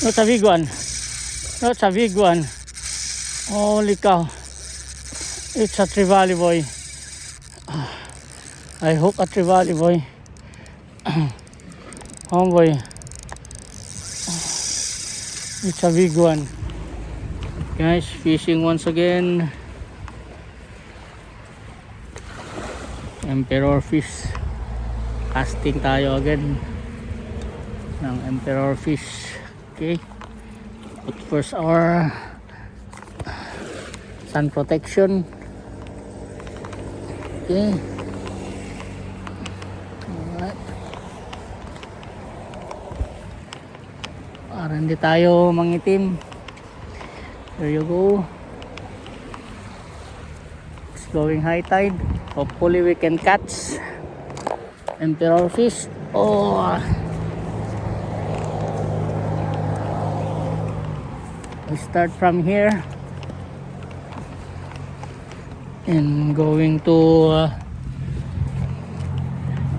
That's a big one. That's a big one. Holy cow. It's a trevally boy. I hook a trevally boy. Oh boy. It's a big one. Guys, fishing once again. Emperor fish. Casting tayo again ng emperor fish. Okay. Put first our sun protection. Okay. Alright. Para hindi tayo mangitim. There you go. It's going high tide. Hopefully we can catch emperor fish. Oh, we start from here and going to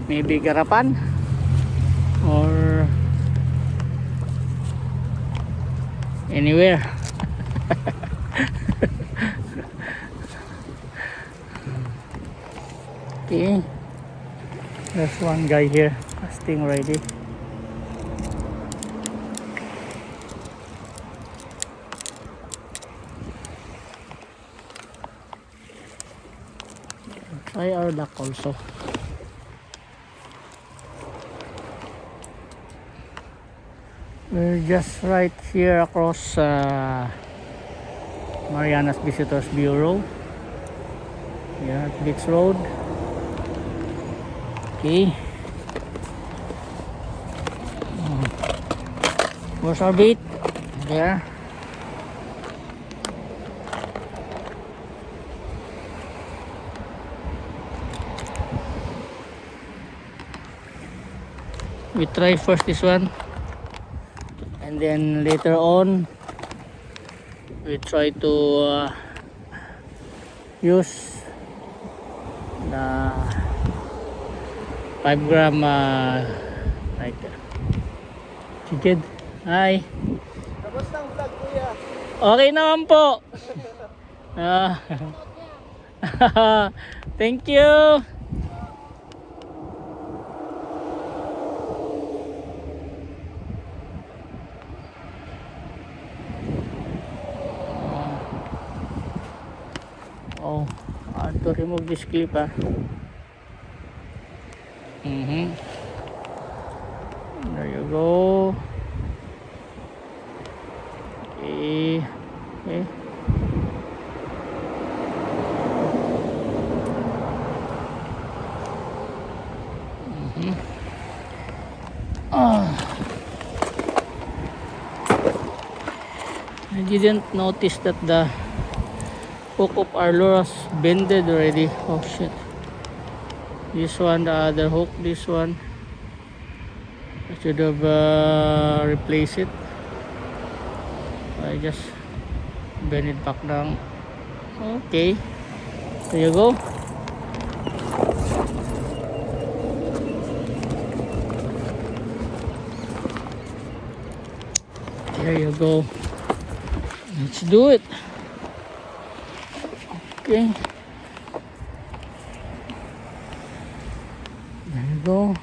maybe Garapan or anywhere. Okay, there's one guy here casting already. Try our luck also. We're just right here across Marianas Visitors Bureau. Yeah, Beach Road. Okay. Where's our bait? There. We try first this one, and then later on we try to use the 5 gram like chicken. Hi. Tapos ng vlog, kuya. Okay naman po. Thank you. Oh, I have to remove this clip. There you go. Okay. Okay. I didn't notice that the hook of our lure was bended already. Oh shit. This one, the other hook, this one. I should have replaced it. I just bend it back down. Okay. There you go. There you go. Let's do it. Okay. There you go.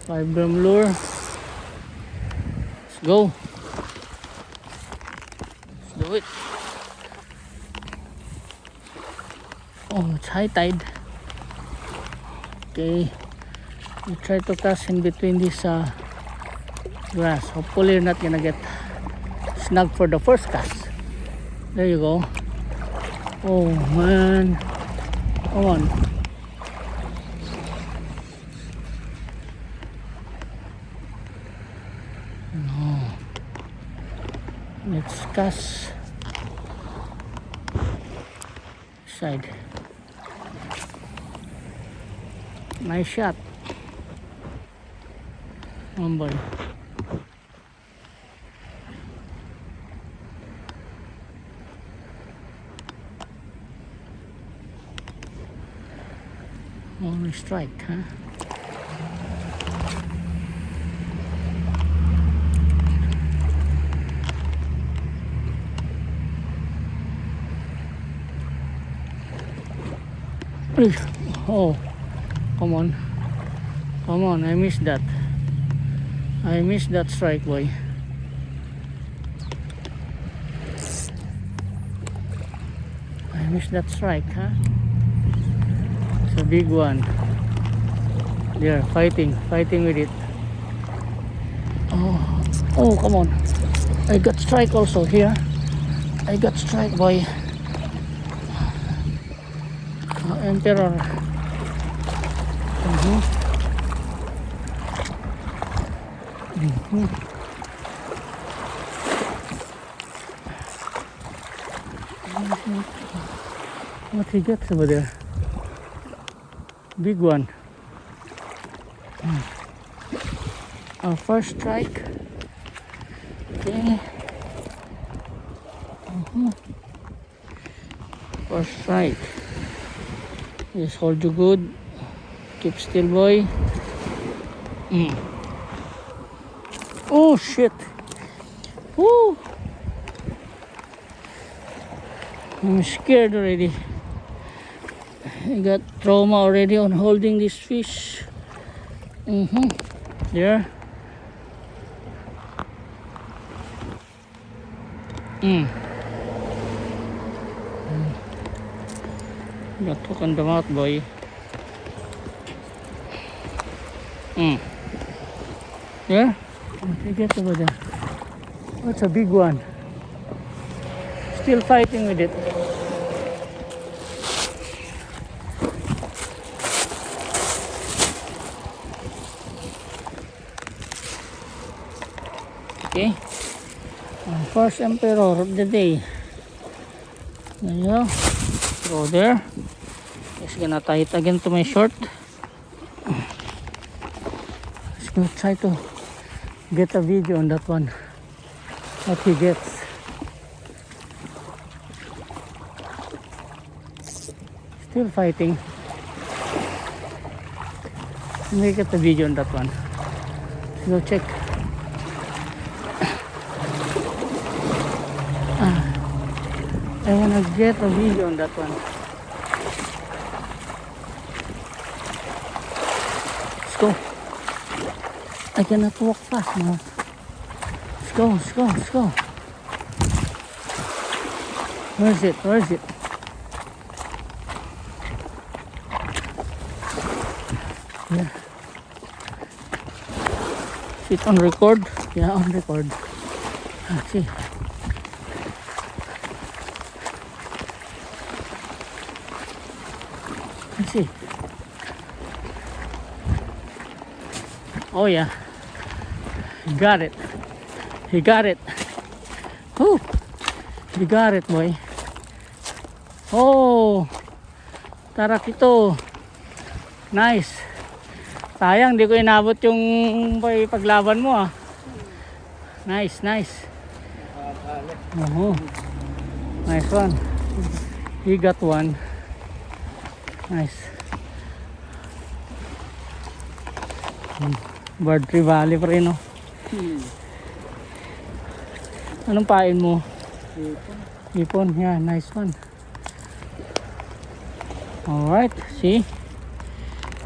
5 gram lure. Let's go. Let's do it. Oh, it's high tide. Okay. We try to cast in between this grass. Hopefully you're not gonna get snug for the first cast. There you go. Oh man. Come on. No. Let's cast side. Nice shot. Oh boy. Only strike, huh? Ay, oh, come on. Come on, I missed that. I missed that strike, boy. I missed that strike, huh? It's a big one. They're fighting with it. Oh, come on. I got strike also here. I got strike, boy. Emperor. What he gets over there? Big one. Our first strike. Okay. First strike. Just hold you good. Keep still, boy. Oh shit. Woo. I'm scared already. I got trauma already on holding this fish. There. Got hook on the mouth, boy. There. What you get over there? That's a big one. Still fighting with it. Okay. First emperor of the day. There you go. Go there. Just gonna tie it again to my short. Let's go try to get a video on that one. What he gets. Still fighting. Let me get the video on that one. Let's go check. I wanna get a video on that one. Let's go. I cannot walk fast now. Let's go, let's go, let's go. Where is it? Where is it? Yeah. Is it on record? Yeah, on record. Let's see. Let's see. Oh yeah. He got it. He got it. Oh, he got it, boy. Oh, tarak ito. Nice. Sayang, di ko inabot yung paglaban mo ah. Nice, nice. Nice one. He got one. Nice. Bird Tree Valley pa rin, no? Anong pain mo? Ipon. Yeah, nice one. Alright, see?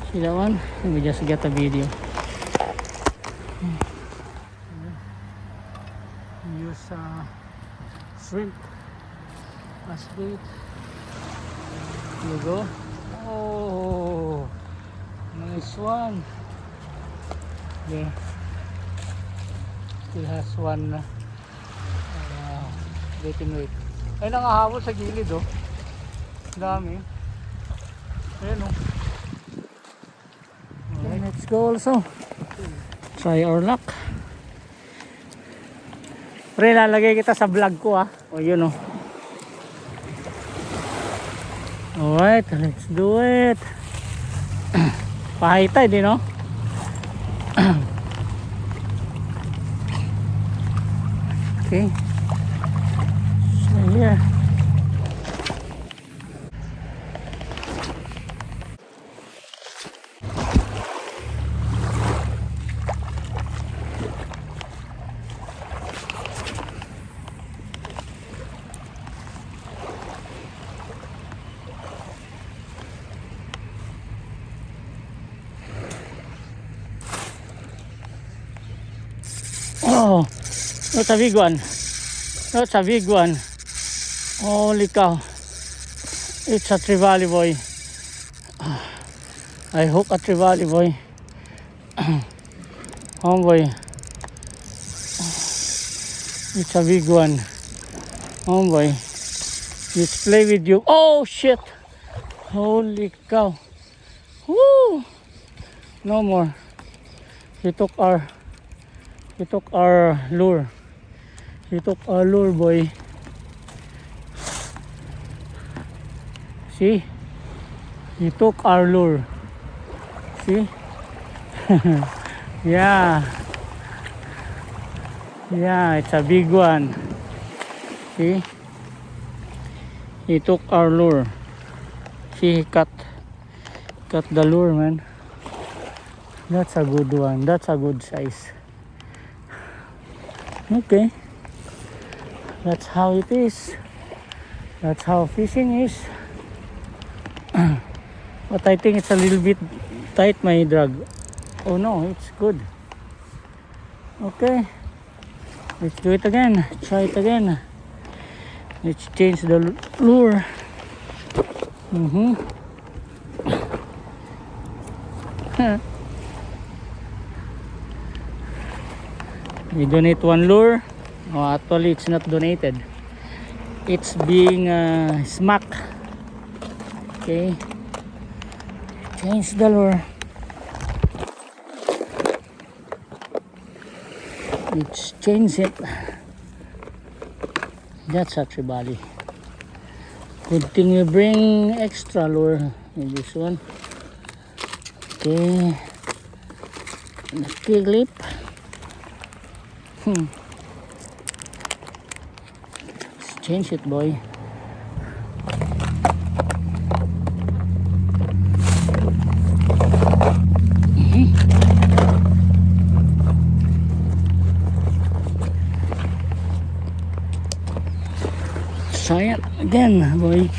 See that one? Let me just get a video. Use shrimp as bait. Here you go. Oh, nice one. Yeah. Still has one baiting weight. Ay, nangahabol sa gilid, oh. Dami. Ayan, oh. Okay, let's go also. Try our luck. Pre, lalagay kita sa vlog ko, ah. O, yun, oh. Alright, let's do it. Pahita, di, no? Okay. So, here. Oh, that's a big one. That's a big one. Holy cow. It's a trevally boy. I hook a trevally boy. Oh boy. It's a big one. Oh boy. Let's play with you. Oh shit. Holy cow. Woo. No more. He took our lure. He took our lure, boy. See? He took our lure. See? Yeah. Yeah, it's a big one. See? He took our lure. See, he cut the lure, man. That's a good one. That's a good size. Okay. That's how it is. That's how fishing is. But I think it's a little bit tight, my drag. Oh no, it's good. Okay. Let's do it again. Try it again. Let's change the lure. We donate one lure. Oh, actually it's not donated. It's being smacked. Okay. Change the lure. Let's change it. That's a trevally. Good thing we bring extra lure in this one. Okay. The clip. Let's change it, boy. Try it again, boy.